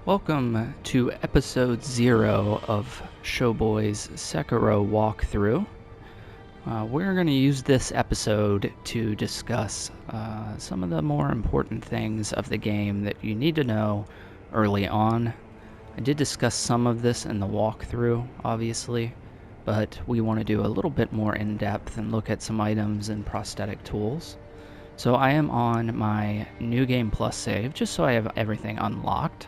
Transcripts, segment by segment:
Welcome to episode 0 of Showboy's Sekiro walkthrough. We're going to use this episode to discuss some of the more important things of the game that you need to know early on. I did discuss some of this in the walkthrough, obviously, but we want to do a little bit more in-depth and look at some items and prosthetic tools. So I am on my New Game Plus save, just so I have everything unlocked.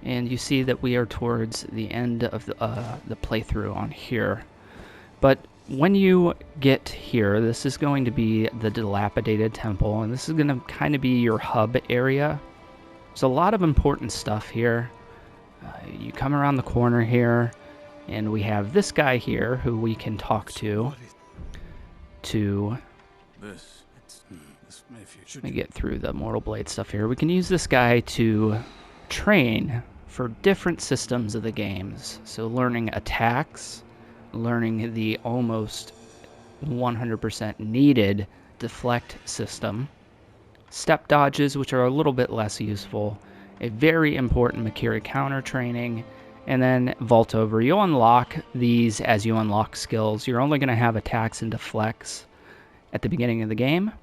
And you see that we are towards the end of the playthrough on here. But when you get here, this is going to be the Dilapidated Temple, and this is going to kind of be your hub area. There's a lot of important stuff here. You come around the corner here, and we have this guy here who we can talk to. Let me get through the Mortal Blade stuff here. We can use this guy to train for different systems of the games. So learning attacks, learning the almost 100% needed deflect system, step dodges, which are a little bit less useful, a very important Makiri counter training, and then vault over. You'll unlock these as you unlock skills. You're only going to have attacks and deflects at the beginning of the game.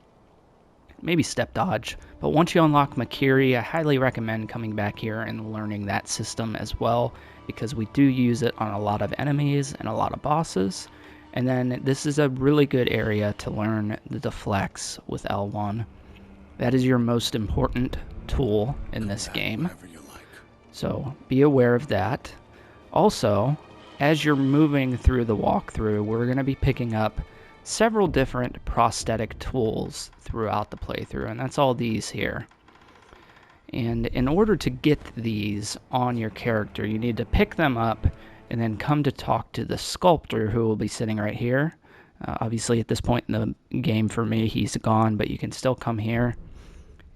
Maybe step dodge, but once you unlock Makiri, I highly recommend coming back here and learning that system as well, because we do use it on a lot of enemies and a lot of bosses. And then this is a really good area to learn the deflects with L1. That is your most important tool in this game, so be aware of that. Also, as you're moving through the walkthrough, we're going to be picking up several different prosthetic tools throughout the playthrough, and that's all these here. And in order to get these on your character, you need to pick them up and then come to talk to the sculptor, who will be sitting right here. Obviously at this point in the game for me, he's gone, but you can still come here.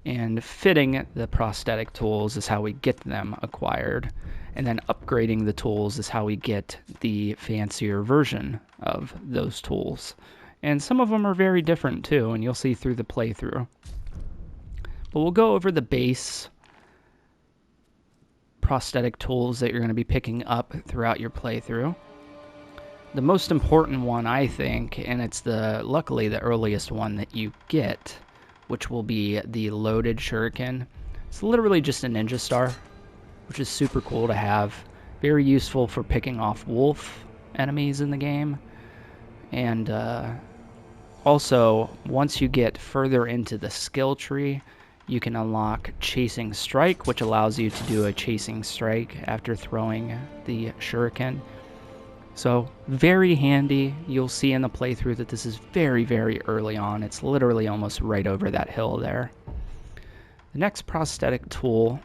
And fitting the prosthetic tools is how we get them acquired, and then upgrading the tools is how we get the fancier version of those tools. And some of them are very different too, and you'll see through the playthrough. But we'll go over the base prosthetic tools that you're going to be picking up throughout your playthrough. The most important one, I think, and it's luckily the earliest one that you get, which will be the loaded Shuriken. It's literally just a ninja star, which is super cool to have. Very useful for picking off wolf enemies in the game. And also, once you get further into the skill tree, you can unlock Chasing Strike, which allows you to do a Chasing Strike after throwing the Shuriken. So, very handy. You'll see in the playthrough that this is very, very early on. It's literally almost right over that hill there. The next prosthetic tool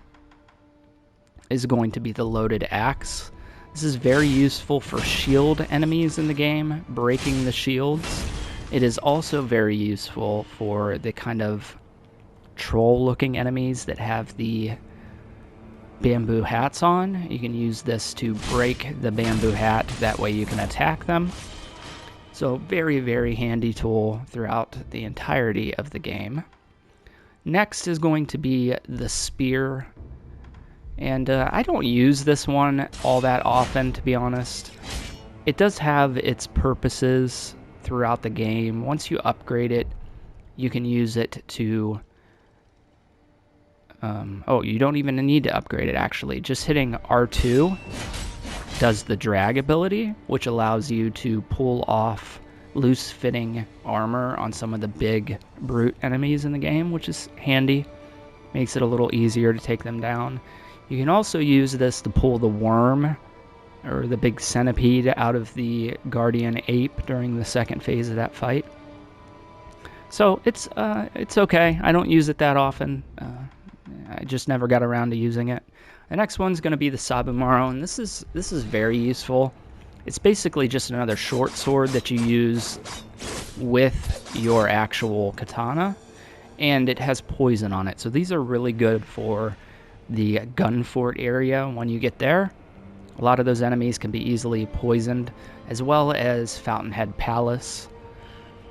is going to be the loaded axe. This is very useful for shield enemies in the game, breaking the shields. It is also very useful for the kind of troll-looking enemies that have the bamboo hats on. You can use this to break the bamboo hat, that way you can attack them. So very, very handy tool throughout the entirety of the game. Next is going to be the spear. And I don't use this one all that often, to be honest. It does have its purposes throughout the game. Once you upgrade it, you can use it to... you don't even need to upgrade it, actually. Just hitting R2 does the drag ability, which allows you to pull off loose-fitting armor on some of the big brute enemies in the game, which is handy. Makes it a little easier to take them down. You can also use this to pull the worm, or the big centipede, out of the guardian ape during the second phase of that fight. So it's okay. I don't use it that often. I just never got around to using it. The next one's going to be the Sabo Maro, and this is very useful. It's basically just another short sword that you use with your actual katana, and it has poison on it. So these are really good for the gun fort area when you get there. A lot of those enemies can be easily poisoned, as well as Fountainhead Palace,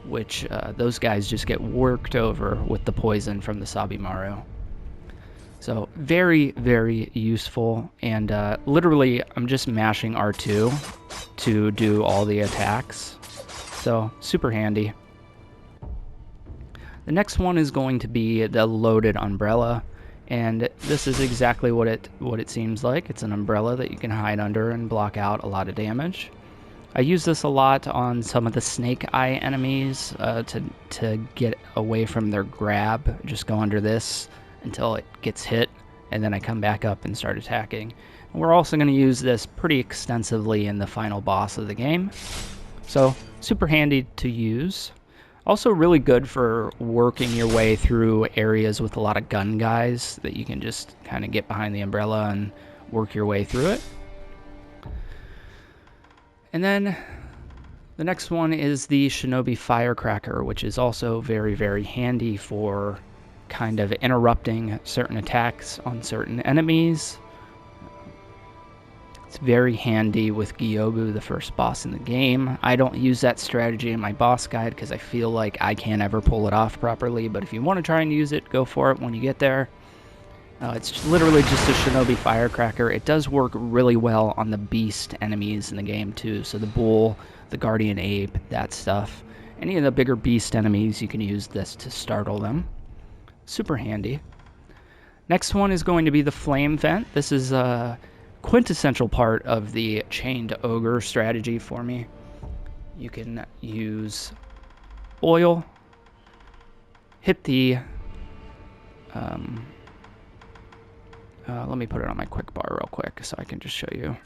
which those guys just get worked over with the poison from the Sabo Maro. So very, very useful, and literally I'm just mashing R2 to do all the attacks. So super handy. The next one is going to be the loaded umbrella, and this is exactly what it seems like. It's an umbrella that you can hide under and block out a lot of damage. I use this a lot on some of the snake eye enemies to get away from their grab. Just go under this until it gets hit, and then I come back up and start attacking. And we're also going to use this pretty extensively in the final boss of the game. So super handy to use. Also really good for working your way through areas with a lot of gun guys that you can just kind of get behind the umbrella and work your way through it. And then the next one is the Shinobi Firecracker, which is also very, very handy for kind of interrupting certain attacks on certain enemies. It's very handy with Gyobu, the first boss in the game. I don't use that strategy in my boss guide because I feel like I can't ever pull it off properly, but if you want to try and use it, go for it when you get there. It's literally just a Shinobi Firecracker. It does work really well on the beast enemies in the game too, so the bull, the guardian ape, that stuff. Any of the bigger beast enemies, you can use this to startle them. Super handy. Next one is going to be the flame vent. This is a quintessential part of the chained ogre strategy for me. You can use oil, hit the let me put it on my quick bar real quick so I can just show you.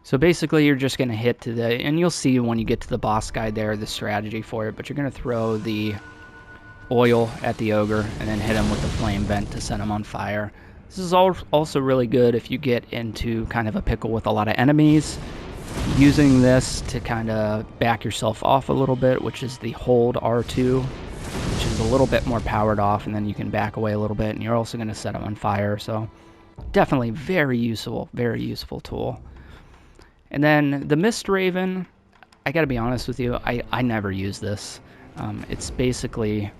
So basically you're just going to hit to the, and you'll see when you get to the boss guide there, the strategy for it, but you're going to throw the oil at the ogre and then hit him with the flame vent to set him on fire. This is also really good if you get into kind of a pickle with a lot of enemies. Using this to kind of back yourself off a little bit, which is the hold R2, which is a little bit more powered off, and then you can back away a little bit, and you're also going to set them on fire. So definitely very useful tool. And then the Mist Raven, I got to be honest with you, I never use this. It's basically...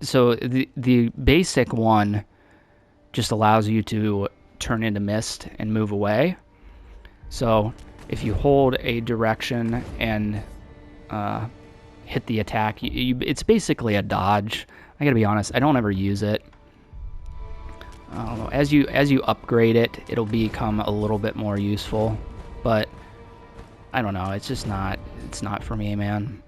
So the basic one just allows you to turn into mist and move away. So if you hold a direction and hit the attack, it's basically a dodge. I gotta be honest, I don't ever use it. I don't know. As you upgrade it, it'll become a little bit more useful, but I don't know. It's just not. It's not for me, man.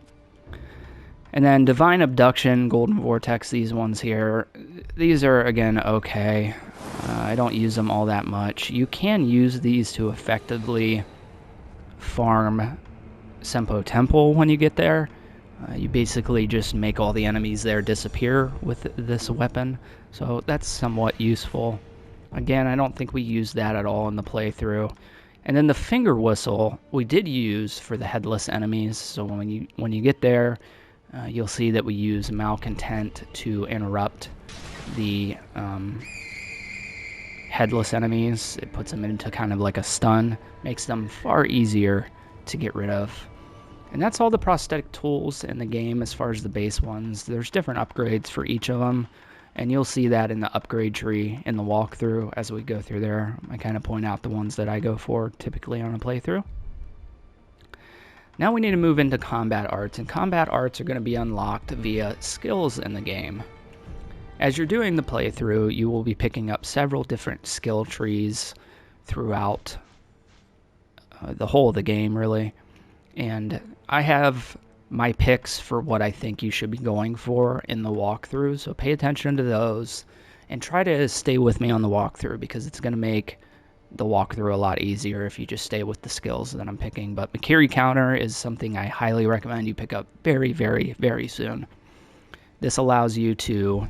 And then Divine Abduction, Golden Vortex, these ones here, these are, again, okay. I don't use them all that much. You can use these to effectively farm Sabo Temple when you get there. You basically just make all the enemies there disappear with this weapon, so that's somewhat useful. Again, I don't think we used that at all in the playthrough. And then the Finger Whistle we did use for the headless enemies, so when you get there, you'll see that we use Malcontent to interrupt the headless enemies. It puts them into kind of like a stun, makes them far easier to get rid of. And that's all the prosthetic tools in the game as far as the base ones. There's different upgrades for each of them, and you'll see that in the upgrade tree in the walkthrough as we go through there. I kind of point out the ones that I go for typically on a playthrough. Now we need to move into combat arts, and combat arts are going to be unlocked via skills in the game. As you're doing the playthrough, you will be picking up several different skill trees throughout the whole of the game, really. And I have my picks for what I think you should be going for in the walkthrough, so pay attention to those and try to stay with me on the walkthrough, because it's going to make the walkthrough a lot easier if you just stay with the skills that I'm picking. But Makiri Counter is something I highly recommend you pick up very, very, very soon. This allows you to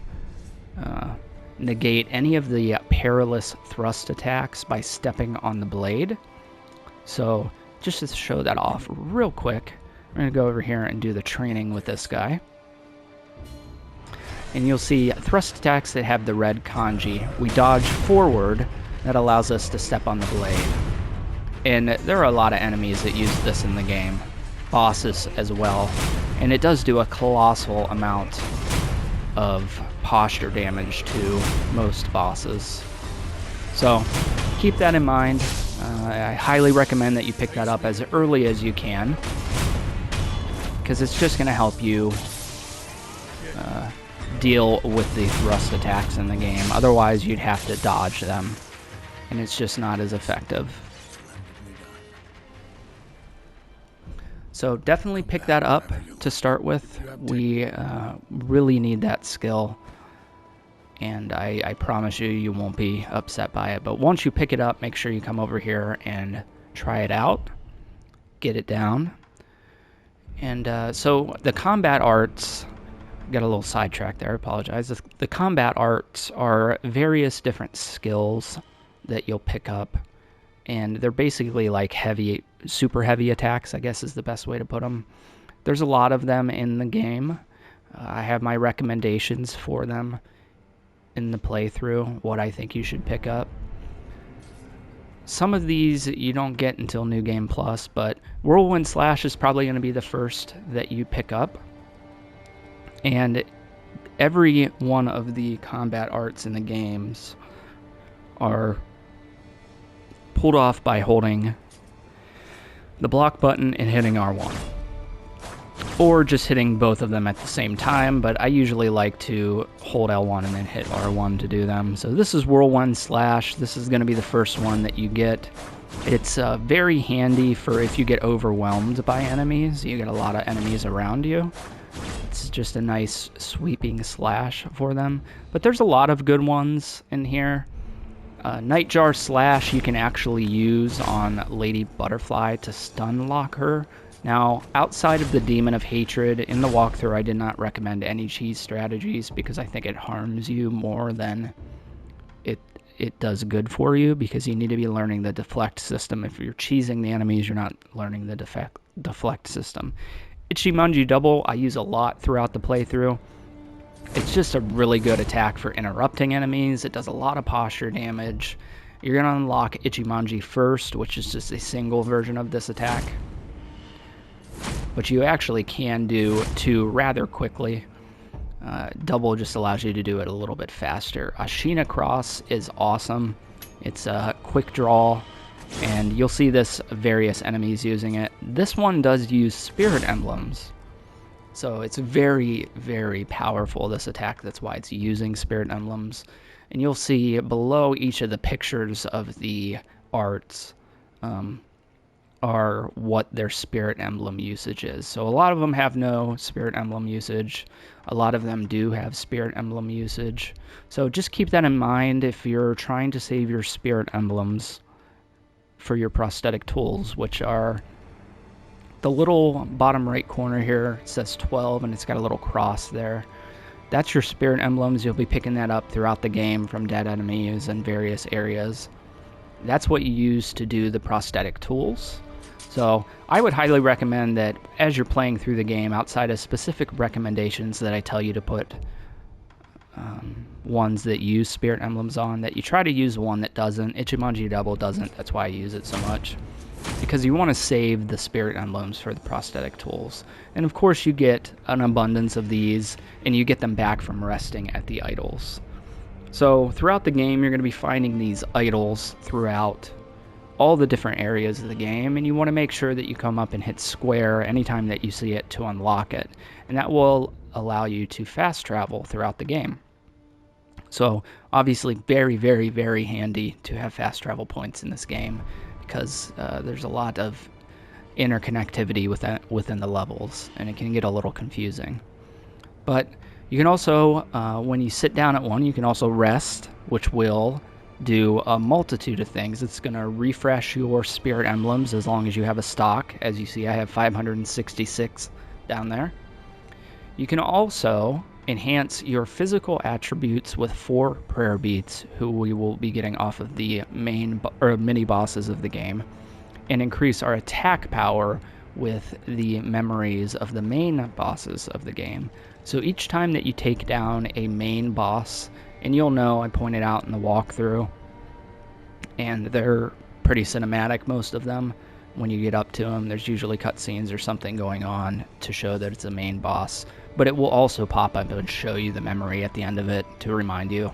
negate any of the perilous thrust attacks by stepping on the blade. So just to show that off real quick, I'm going to go over here and do the training with this guy. And you'll see thrust attacks that have the red kanji. We dodge forward. That allows us to step on the blade. And there are a lot of enemies that use this in the game. Bosses as well. And it does do a colossal amount of posture damage to most bosses. So keep that in mind. I highly recommend that you pick that up as early as you can, because it's just going to help you deal with the thrust attacks in the game. Otherwise, you'd have to dodge them, and it's just not as effective. So definitely pick that up to start with. We really need that skill, and I promise you, you won't be upset by it. But once you pick it up, make sure you come over here and try it out, get it down. And so the combat arts, got a little sidetracked there, I apologize. The combat arts are various different skills that you'll pick up, and they're basically like heavy, super heavy attacks, I guess is the best way to put them. There's a lot of them in the game. I have my recommendations for them in the playthrough, what I think you should pick up. Some of these you don't get until New Game Plus, but Whirlwind Slash is probably going to be the first that you pick up. And every one of the combat arts in the games are pulled off by holding the block button and hitting R1. Or just hitting both of them at the same time, but I usually like to hold L1 and then hit R1 to do them. So this is Whirlwind Slash. This is going to be the first one that you get. It's very handy for if you get overwhelmed by enemies. You get a lot of enemies around you. It's just a nice sweeping slash for them. But there's a lot of good ones in here. Nightjar Slash you can actually use on Lady Butterfly to stun lock her. Now, outside of the Demon of Hatred, in the walkthrough I did not recommend any cheese strategies because I think it harms you more than it does good for you, because you need to be learning the deflect system. If you're cheesing the enemies, you're not learning the deflect system. Ichimonji Double I use a lot throughout the playthrough. It's just a really good attack for interrupting enemies. It does a lot of posture damage. You're going to unlock Ichimonji first, which is just a single version of this attack. But you actually can do two rather quickly. Double just allows you to do it a little bit faster. Ashina Cross is awesome. It's a quick draw, and you'll see this various enemies using it. This one does use spirit emblems, so it's very, very powerful, this attack. That's why it's using spirit emblems. And you'll see below each of the pictures of the arts are what their spirit emblem usage is. So a lot of them have no spirit emblem usage. A lot of them do have spirit emblem usage. So just keep that in mind if you're trying to save your spirit emblems for your prosthetic tools, which are the little bottom right corner here. It says 12 and it's got a little cross there. That's your spirit emblems. You'll be picking that up throughout the game from dead enemies and various areas. That's what you use to do the prosthetic tools. So I would highly recommend that as you're playing through the game, outside of specific recommendations that I tell you to put ones that use spirit emblems on, that you try to use one that doesn't. Ichimonji Double doesn't. That's why I use it so much, because you want to save the spirit emblems for the prosthetic tools. And of course you get an abundance of these, and you get them back from resting at the idols. So throughout the game, you're going to be finding these idols throughout all the different areas of the game, and you want to make sure that you come up and hit square anytime that you see it to unlock it. And that will allow you to fast travel throughout the game. So obviously very, very, very handy to have fast travel points in this game, because there's a lot of interconnectivity within the levels, and it can get a little confusing. But you can also, when you sit down at one, you can also rest, which will do a multitude of things. It's going to refresh your spirit emblems as long as you have a stock. As you see, I have 566 down there. You can also enhance your physical attributes with 4 prayer beats, who we will be getting off of the main or mini bosses of the game, and increase our attack power with the memories of the main bosses of the game. So each time that you take down a main boss, and you'll know I pointed out in the walkthrough, and they're pretty cinematic, most of them. When you get up to them, there's usually cutscenes or something going on to show that it's a main boss. but it will also pop up and show you the memory at the end of it to remind you.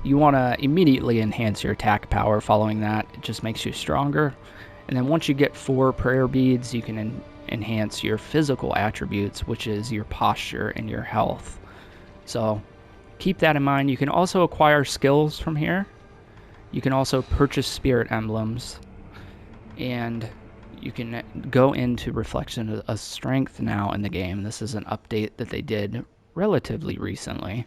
You want to immediately enhance your attack power following that. It just makes you stronger. And then once you get 4 prayer beads, you can enhance your physical attributes, which is your posture and your health. So keep that in mind. You can also acquire skills from here. You can also purchase spirit emblems. And you can go into Reflection of Strength now in the game. This is an update that they did relatively recently,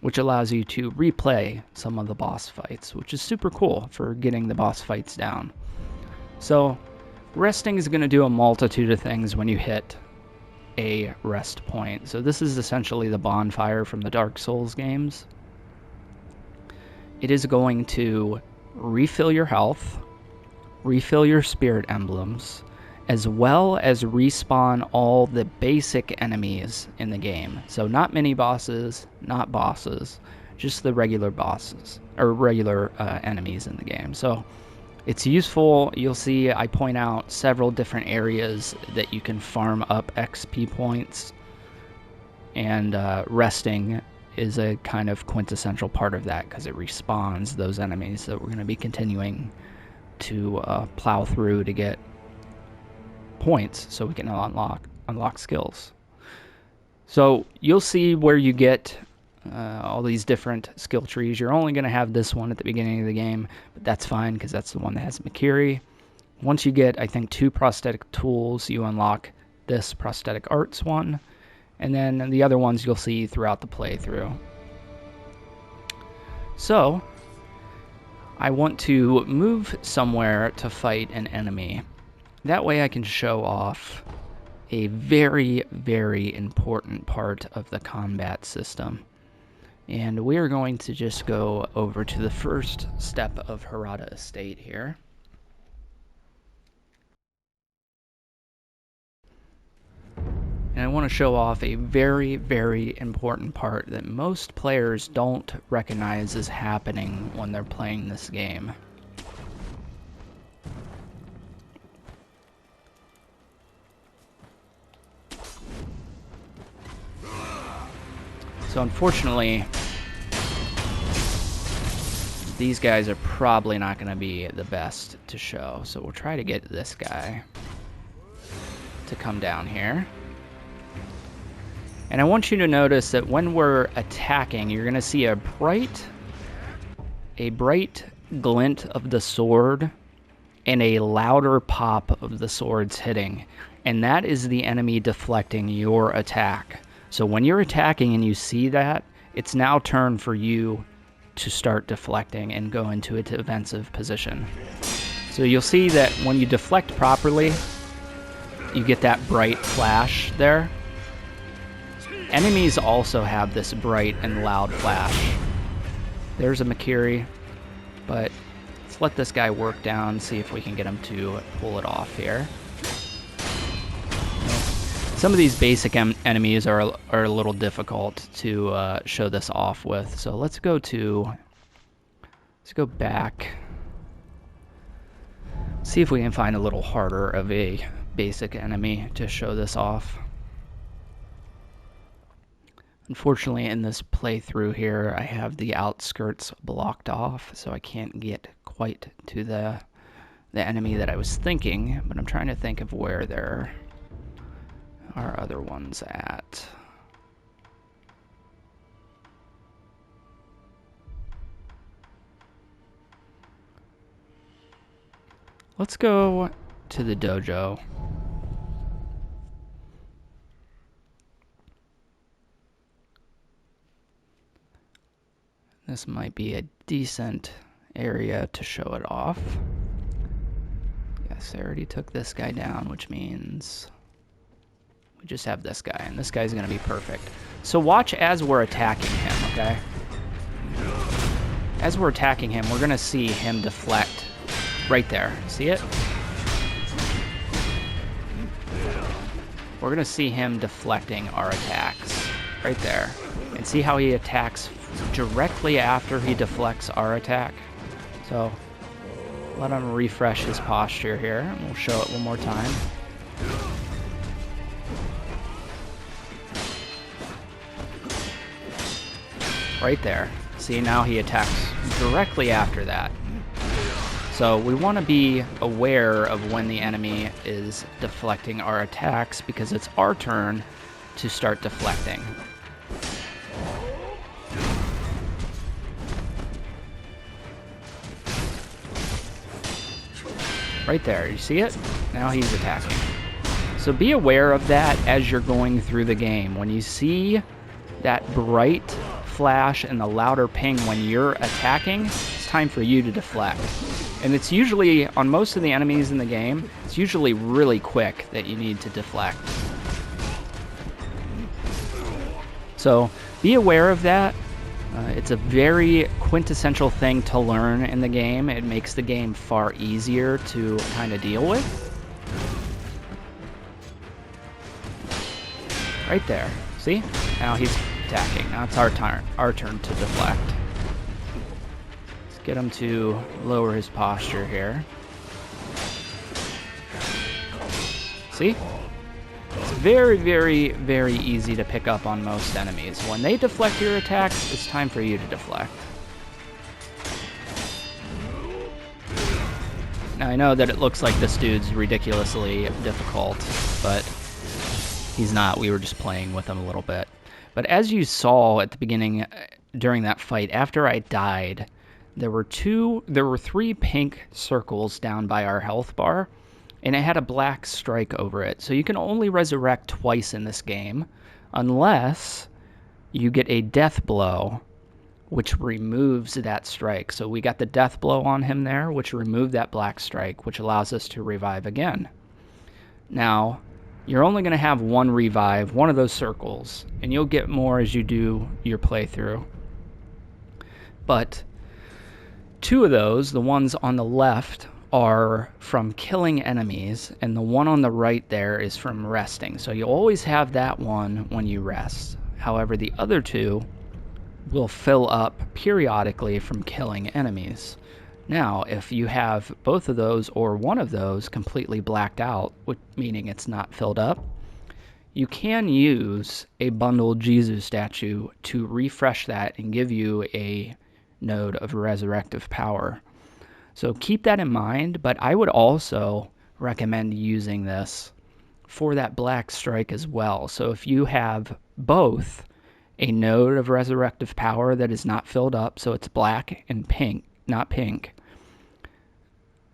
which allows you to replay some of the boss fights, which is super cool for getting the boss fights down. So resting is going to do a multitude of things when you hit a rest point. So this is essentially the bonfire from the Dark Souls games. It is going to refill your health, refill your spirit emblems, as well as respawn all the basic enemies in the game. So not mini bosses, not bosses, just the regular bosses, or regular enemies in the game. So it's useful. You'll see I point out several different areas that you can farm up XP points, and resting is a kind of quintessential part of that because it respawns those enemies that we're going to be continuing to plow through to get points so we can unlock skills. So you'll see where you get all these different skill trees. You're only going to have this one at the beginning of the game, but that's fine because that's the one that has Mikiri. Once you get, I think, 2 prosthetic tools, you unlock this prosthetic arts one, and then the other ones you'll see throughout the playthrough. So I want to move somewhere to fight an enemy. That way I can show off a very, very important part of the combat system. And we are going to just go over to the first step of Harada Estate here. And I want to show off a very, very important part that most players don't recognize is happening when they're playing this game. So unfortunately, these guys are probably not going to be the best to show. So we'll try to get this guy to come down here. And I want you to notice that when we're attacking, you're going to see a bright glint of the sword and a louder pop of the swords hitting. And that is the enemy deflecting your attack. So when you're attacking and you see that, it's now turn for you to start deflecting and go into a defensive position. So you'll see that when you deflect properly, you get that bright flash there. Enemies also have this bright and loud flash. There's a Mikiri, but let's let this guy work down, see if we can get him to pull it off here. Some of these basic enemies are a little difficult to show this off with. So let's go back. See if we can find a little harder of a basic enemy to show this off. Unfortunately, in this playthrough here, I have the outskirts blocked off, so I can't get quite to the enemy that I was thinking, but I'm trying to think of where there are other ones at. Let's go to the dojo. This might be a decent area to show it off. Yes, I already took this guy down, which means we just have this guy, and this guy's going to be perfect. So watch as we're attacking him, okay? As we're attacking him, we're going to see him deflect right there. See it? We're going to see him deflecting our attacks right there. And see how he attacks directly after he deflects our attack? So let him refresh his posture here, and we'll show it one more time. Right there. See, now he attacks directly after that. So we want to be aware of when the enemy is deflecting our attacks, because it's our turn to start deflecting. Right there, you see it? Now he's attacking. So be aware of that as you're going through the game. When you see that bright flash and the louder ping when you're attacking, it's time for you to deflect. And it's usually, on most of the enemies in the game, it's usually really quick that you need to deflect. So be aware of that. It's a very quintessential thing to learn in the game. It makes the game far easier to kind of deal with. Right there. See? Now he's attacking. Now it's our turn to deflect. Let's get him to lower his posture here. See? It's very, very, very easy to pick up on most enemies. When they deflect your attacks, it's time for you to deflect. Now I know that it looks like this dude's ridiculously difficult, but he's not. We were just playing with him a little bit. But as you saw at the beginning, during that fight, after I died, there were 3 pink circles down by our health bar, and it had a black strike over it. So you can only resurrect twice in this game, unless you get a death blow, which removes that strike. So we got the death blow on him there, which removed that black strike, which allows us to revive again. Now, you're only going to have one revive, one of those circles, and you'll get more as you do your playthrough. But 2 of those, the ones on the left, are from killing enemies, and the one on the right there is from resting. So you always have that one when you rest. However, the other 2 will fill up periodically from killing enemies. Now, if you have both of those or one of those completely blacked out, meaning it's not filled up, you can use a bundled Jesus statue to refresh that and give you a node of resurrective power. So keep that in mind, but I would also recommend using this for that black strike as well. So if you have both a node of resurrective power that is not filled up, so it's black and pink, not pink,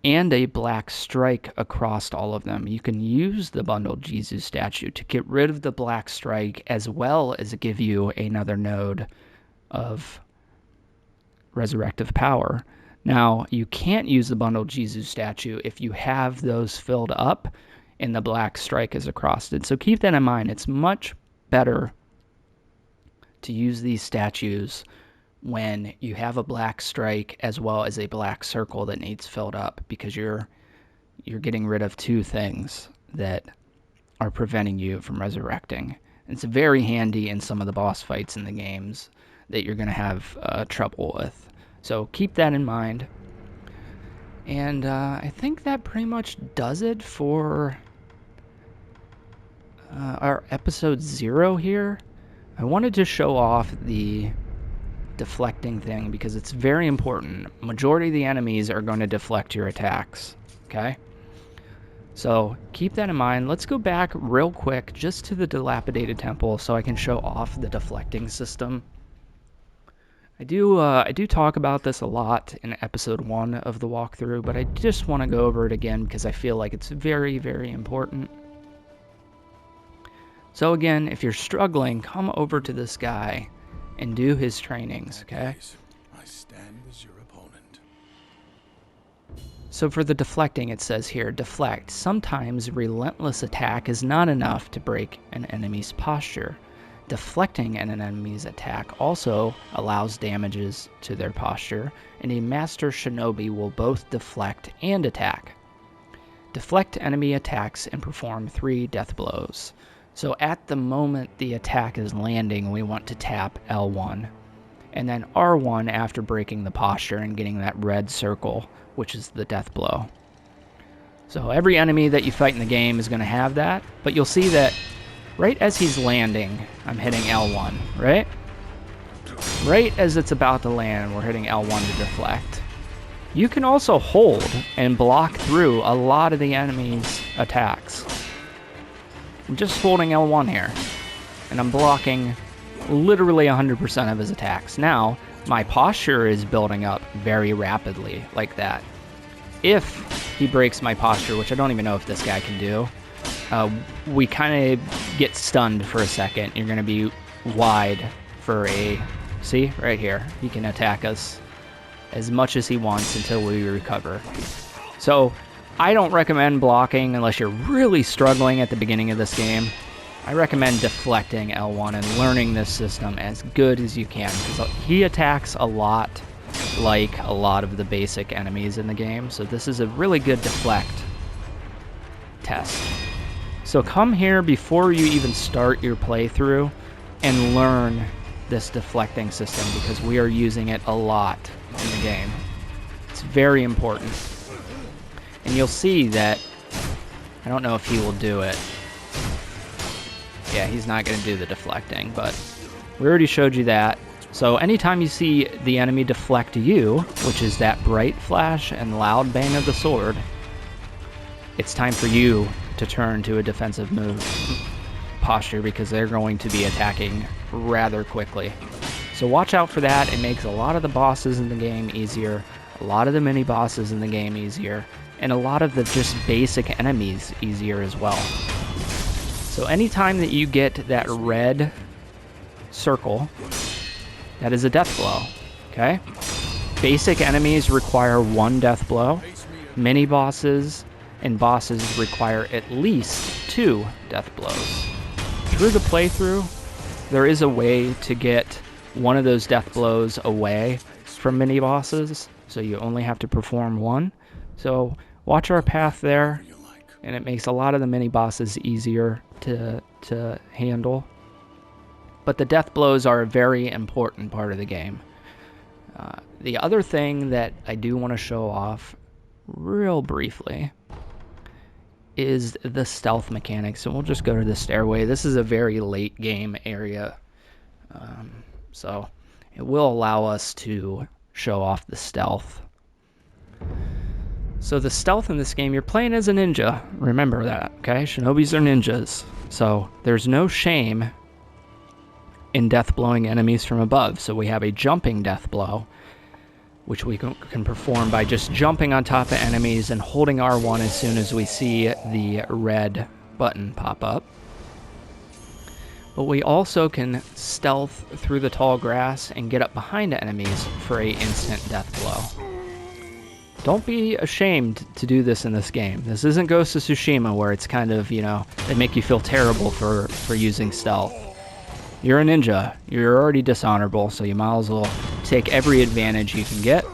and a black strike across all of them, you can use the bundled Jesus statue to get rid of the black strike as well as give you another node of resurrective power. Now, you can't use the bundled Jesus statue if you have those filled up and the black strike is across it. So keep that in mind. It's much better to use these statues when you have a black strike as well as a black circle that needs filled up, because you're getting rid of 2 things that are preventing you from resurrecting. It's very handy in some of the boss fights in the games that you're going to have trouble with. So keep that in mind. And I think that pretty much does it for our episode 0 here. I wanted to show off the deflecting thing because it's very important. Majority of the enemies are going to deflect your attacks, okay? So keep that in mind. Let's go back real quick just to the Dilapidated Temple so I can show off the deflecting system. I do talk about this a lot in episode 1 of the walkthrough, but I just want to go over it again because I feel like it's very, very important. So again, if you're struggling, come over to this guy and do his trainings, okay? I stand as your opponent. So for the deflecting, it says here, deflect. Sometimes relentless attack is not enough to break an enemy's posture. Deflecting an enemy's attack also allows damages to their posture, and a master shinobi will both deflect and attack. Deflect enemy attacks and perform 3 death blows. So at the moment the attack is landing, we want to tap L1, and then R1 after breaking the posture and getting that red circle, which is the death blow. So every enemy that you fight in the game is going to have that, but you'll see that right as he's landing, I'm hitting L1, right? right as it's about to land, we're hitting L1 to deflect. You can also hold and block through a lot of the enemy's attacks. I'm just holding L1 here, and I'm blocking literally 100% of his attacks. Now, my posture is building up very rapidly like that. If he breaks my posture, which I don't even know if this guy can do, we kind of get stunned for a second. You're going to be wide for a... See? Right here. He can attack us as much as he wants until we recover. So, I don't recommend blocking unless you're really struggling at the beginning of this game. I recommend deflecting L1 and learning this system as good as you can, because he attacks a lot like a lot of the basic enemies in the game. So this is a really good deflect test. So come here before you even start your playthrough and learn this deflecting system, because we are using it a lot in the game. It's very important. And you'll see that, I don't know if he will do it. Yeah, he's not going to do the deflecting, but we already showed you that. So anytime you see the enemy deflect you, which is that bright flash and loud bang of the sword, it's time for you to turn to a defensive move posture, because they're going to be attacking rather quickly. So watch out for that. It makes a lot of the bosses in the game easier, a lot of the mini bosses in the game easier, and a lot of the just basic enemies easier as well. So anytime that you get that red circle, that is a death blow, okay? Basic enemies require 1 death blow. Mini bosses and bosses require at least 2 death blows. Through the playthrough, there is a way to get one of those death blows away from mini bosses, so you only have to perform 1. So watch our path there, and it makes a lot of the mini bosses easier to handle. But the death blows are a very important part of the game. The other thing that I do want to show off real briefly is the stealth mechanics. So we'll just go to the stairway. This is a very late game area, so it will allow us to show off the stealth. So the stealth in this game, you're playing as a ninja. Remember that, okay? Shinobis are ninjas. So there's no shame in death blowing enemies from above. So we have a jumping death blow, which we can perform by just jumping on top of enemies and holding R1 as soon as we see the red button pop up. But we also can stealth through the tall grass and get up behind enemies for a instant death blow. Don't be ashamed to do this in this game. This isn't Ghost of Tsushima, where it's kind of, you know, they make you feel terrible for using stealth. You're a ninja. You're already dishonorable, so you might as well take every advantage you can get.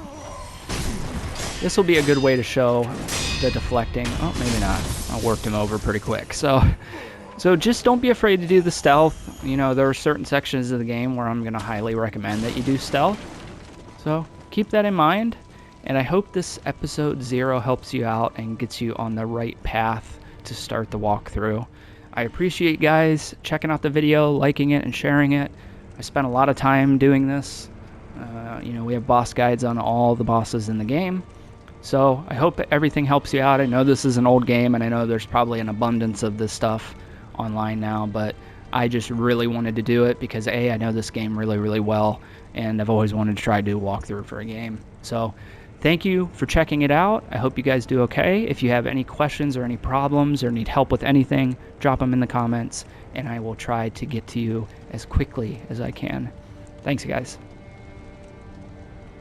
This will be a good way to show the deflecting. Oh, maybe not. I worked him over pretty quick. So just don't be afraid to do the stealth. You know, there are certain sections of the game where I'm going to highly recommend that you do stealth. So keep that in mind. And I hope this episode 0 helps you out and gets you on the right path to start the walkthrough. I appreciate you guys checking out the video, liking it, and sharing it. I spent a lot of time doing this. You know, we have boss guides on all the bosses in the game. So I hope everything helps you out. I know this is an old game, and I know there's probably an abundance of this stuff online now, but I just really wanted to do it because A, I know this game really, really well, and I've always wanted to try to do a walkthrough for a game. So thank you for checking it out. I hope you guys do okay. If you have any questions or any problems or need help with anything, drop them in the comments, and I will try to get to you as quickly as I can. Thanks, guys.